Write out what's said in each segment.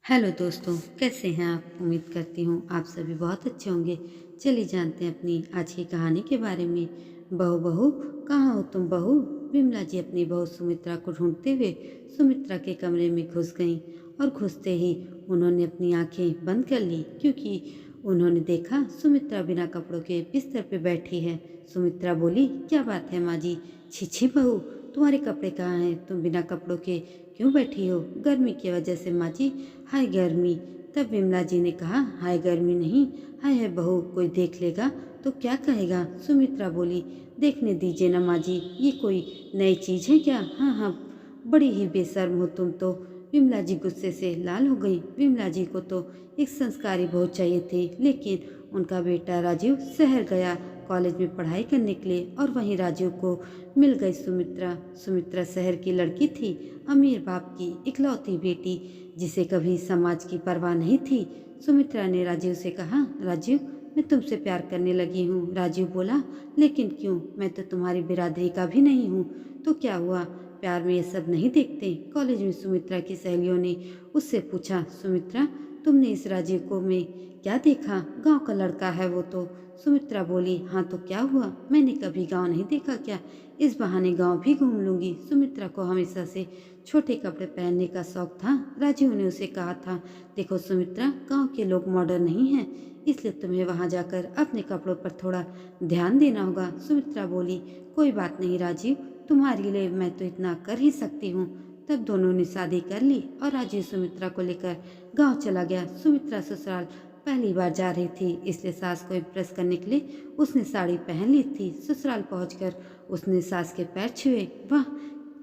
Hello दोस्तों, कैसे हैं आप? उम्मीद करती हूँ आप सभी बहुत अच्छे होंगे। चलिए जानते हैं अपनी आज की कहानी के बारे में। बहू बहू, कहाँ हो तुम बहू? विमला जी अपनी बहू सुमित्रा को ढूंढते हुए सुमित्रा के कमरे में घुस गईं और घुसते ही उन्होंने अपनी आंखें बंद कर ली, क्योंकि उन्होंने देखा सुमित्रा बिना कपड़ों के बिस्तर पे बैठी है। सुमित्रा बोली, क्या बात है माँ जी? छी छी बहू, तुम्हारे कपड़े कहाँ हैं? तुम बिना कपड़ों के क्यों बैठी हो? गर्मी की वजह से माँ जी। हाय गर्मी। तब विमला जी ने कहा, हाय गर्मी नहीं, हाय है बहू, कोई देख लेगा तो क्या कहेगा? सुमित्रा बोली, देखने दीजिए ना माँ जी, ये कोई नई चीज़ है क्या? हाँ हाँ, बड़ी ही बेशर्म हो तुम तो। विमला जी गुस्से से लाल हो गई। विमला जी को तो एक संस्कारी बहू चाहिए थी, लेकिन उनका बेटा राजीव शहर गया कॉलेज में पढ़ाई करने के लिए, और वहीं राजीव को मिल गई सुमित्रा। सुमित्रा शहर की लड़की थी, अमीर बाप की इकलौती बेटी, जिसे कभी समाज की परवाह नहीं थी। सुमित्रा ने राजीव से कहा, राजीव, मैं तुमसे प्यार करने लगी हूँ। राजीव बोला, लेकिन क्यों? मैं तो तुम्हारी बिरादरी का भी नहीं हूँ। तो क्या हुआ? प्यार में ये सब नहीं देखते? कॉलेज में सुमित्रा की सहेलियों ने उससे पूछा, सुमित्रा, तुमने इस राजीव को में क्या देखा? गांव का लड़का है वो तो। सुमित्रा बोली, हाँ तो क्या हुआ? मैंने कभी गांव नहीं देखा क्या? इस बहाने गांव भी घूम लूंगी। सुमित्रा को हमेशा से छोटे कपड़े पहनने का शौक था। राजीव ने उसे कहा था, देखो सुमित्रा, गांव के लोग मॉडर्न नहीं हैं, इसलिए तुम्हें वहां जाकर अपने कपड़ों पर थोड़ा ध्यान देना होगा। सुमित्रा बोली, कोई बात नहीं राजीव, तुम्हारे लिए मैं तो इतना कर ही सकती हूँ। तब दोनों ने शादी कर ली और राजीव सुमित्रा को लेकर गांव चला गया। सुमित्रा ससुराल पहली बार जा रही थी, इसलिए सास को इम्प्रेस करने के लिए उसने साड़ी पहन ली थी। ससुराल पहुंचकर उसने सास के पैर छुए। वाह,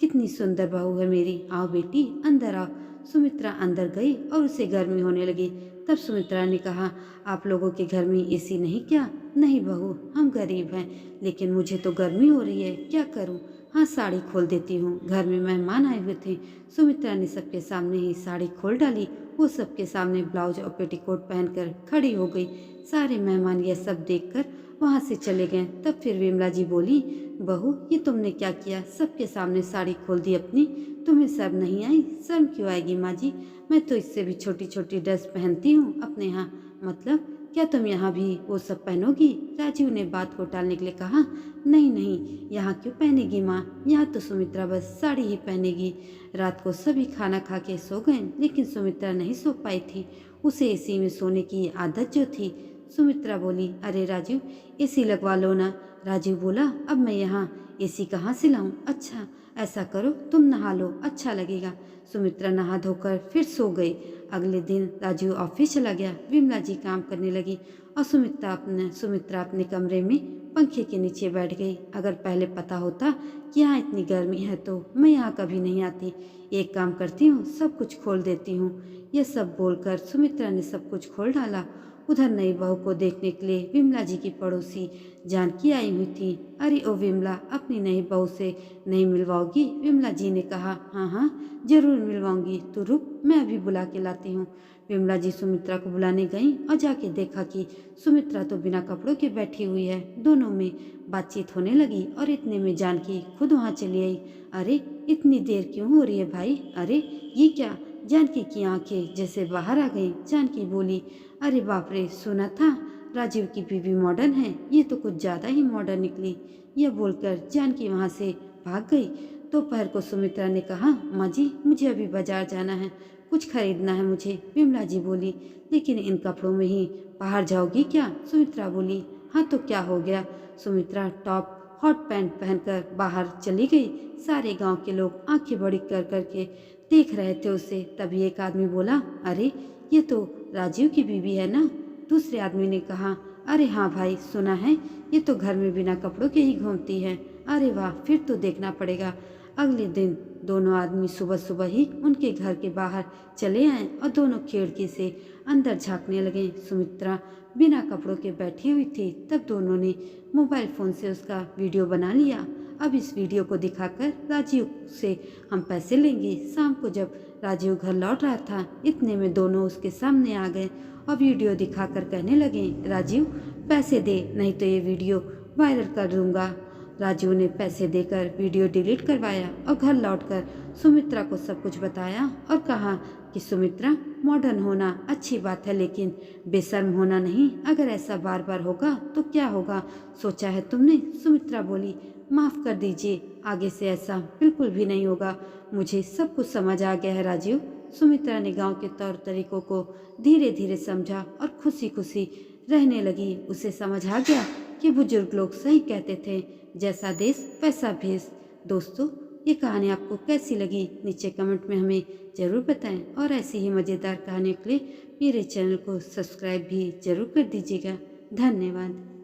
कितनी सुंदर बहू है मेरी, आओ बेटी अंदर आओ। सुमित्रा अंदर गई और उसे गर्मी होने लगी। तब सुमित्रा ने कहा, आप लोगों के घर में एसी नहीं क्या? नहीं बहू, हम गरीब हैं, लेकिन मुझे तो गर्मी हो रही है, क्या करूं? हाँ, साड़ी खोल देती हूँ, घर में मेहमान आए हुए थे। सुमित्रा ने सबके सामने ही साड़ी खोल डाली। वो सबके सामने ब्लाउज और पेटीकोट पहनकर खड़ी हो गई। सारे मेहमान यह सब देखकर वहां से चले गए। तब फिर विमला जी बोली, बहू, ये तुमने क्या किया? सबके सामने साड़ी खोल दी अपनी। तुम्हें शर्म नहीं आई? शर्म क्यों आएगी माँ जी, मैं तो इससे भी छोटी छोटी ड्रेस पहनती हूँ अपने यहाँ। मतलब क्या तुम यहाँ भी वो सब पहनोगी? राजीव ने बात को टालने के लिए कहा, नहीं नहीं, यहाँ क्यों पहनेगी माँ, यहाँ तो सुमित्रा बस साड़ी ही पहनेगी। रात को सभी खाना खा के सो गए, लेकिन सुमित्रा नहीं सो पाई थी। उसे एसी में सोने की आदत जो थी। सुमित्रा बोली, अरे राजीव, एसी लगवा लो ना। राजीव बोला, अब मैं यहाँ एसी कहाँ से लाऊं? अच्छा ऐसा करो, तुम नहा लो, अच्छा लगेगा। सुमित्रा नहा धोकर फिर सो गई। अगले दिन राजीव ऑफिस चला गया। विमला जी काम करने लगी और सुमित्रा अपने कमरे में पंखे के नीचे बैठ गई। अगर पहले पता होता कि यहाँ इतनी गर्मी है तो मैं यहाँ कभी नहीं आती। एक काम करती हूँ, सब कुछ खोल देती हूँ। यह सब बोलकर सुमित्रा ने सब कुछ खोल डाला। उधर नई बहू को देखने के लिए विमला जी की पड़ोसी जानकी आई हुई थी। अरे ओ विमला, अपनी नई बहू से नहीं मिलवाओगी? विमला जी ने कहा, हाँ हाँ जरूर मिलवाऊंगी, तू रुक, मैं अभी बुला के लाती हूँ। विमला जी सुमित्रा को बुलाने गईं और जाके देखा कि सुमित्रा तो बिना कपड़ों के बैठी हुई है। दोनों में बातचीत होने लगी और इतने में जानकी खुद वहाँ चली आई। अरे इतनी देर क्यों हो रही है भाई? अरे ये क्या? जानकी की आंखें जैसे बाहर आ गईं। जानकी बोली, अरे बाप रे, सुना था राजीव की बीवी मॉडर्न है, ये तो कुछ ज्यादा ही मॉडर्न निकली। यह बोलकर जानकी वहाँ से भाग गई। दोपहर को सुमित्रा ने कहा, माँ जी, मुझे अभी बाजार जाना है, कुछ खरीदना है मुझे। विमला जी बोली, लेकिन इन कपड़ों में ही बाहर जाओगी क्या? सुमित्रा बोली, हाँ तो क्या हो गया? सुमित्रा टॉप हॉट पैंट पहनकर बाहर चली गई। सारे गांव के लोग आंखें बड़ी कर करके देख रहे थे उसे। तभी एक आदमी बोला, अरे ये तो राजीव की बीवी है ना? दूसरे आदमी ने कहा, अरे हाँ भाई, सुना है, ये तो घर में बिना कपड़ों के ही घूमती है। अरे वाह, फिर तो देखना पड़ेगा। अगले दिन दोनों आदमी सुबह सुबह ही उनके घर के बाहर चले आए और दोनों खिड़की से अंदर झांकने लगे। सुमित्रा बिना कपड़ों के बैठी हुई थी। तब दोनों ने मोबाइल फोन से उसका वीडियो बना लिया। अब इस वीडियो को दिखाकर राजीव से हम पैसे लेंगे। शाम को जब राजीव घर लौट रहा था, इतने में दोनों उसके सामने आ गए और वीडियो दिखाकर कहने लगे, राजीव पैसे दे, नहीं तो ये वीडियो वायरल कर दूंगा। राजीव ने पैसे देकर वीडियो डिलीट करवाया और घर लौटकर सुमित्रा को सब कुछ बताया और कहा, कि सुमित्रा, मॉडर्न होना अच्छी बात है लेकिन बेशर्म होना नहीं। अगर ऐसा बार बार होगा तो क्या होगा, सोचा है तुमने? सुमित्रा बोली। माफ़ कर दीजिए, आगे से ऐसा बिल्कुल भी नहीं होगा। मुझे सब कुछ समझ आ गया है राजीव। सुमित्रा ने गांव के तौर तरीकों को धीरे धीरे समझा और खुशी खुशी रहने लगी। उसे समझ आ गया कि बुजुर्ग लोग सही कहते थे, जैसा देश वैसा भेष। दोस्तों, ये कहानी आपको कैसी लगी नीचे कमेंट में हमें ज़रूर बताएं और ऐसी ही मज़ेदार कहानियों के लिए मेरे चैनल को सब्सक्राइब भी ज़रूर कर दीजिएगा। धन्यवाद।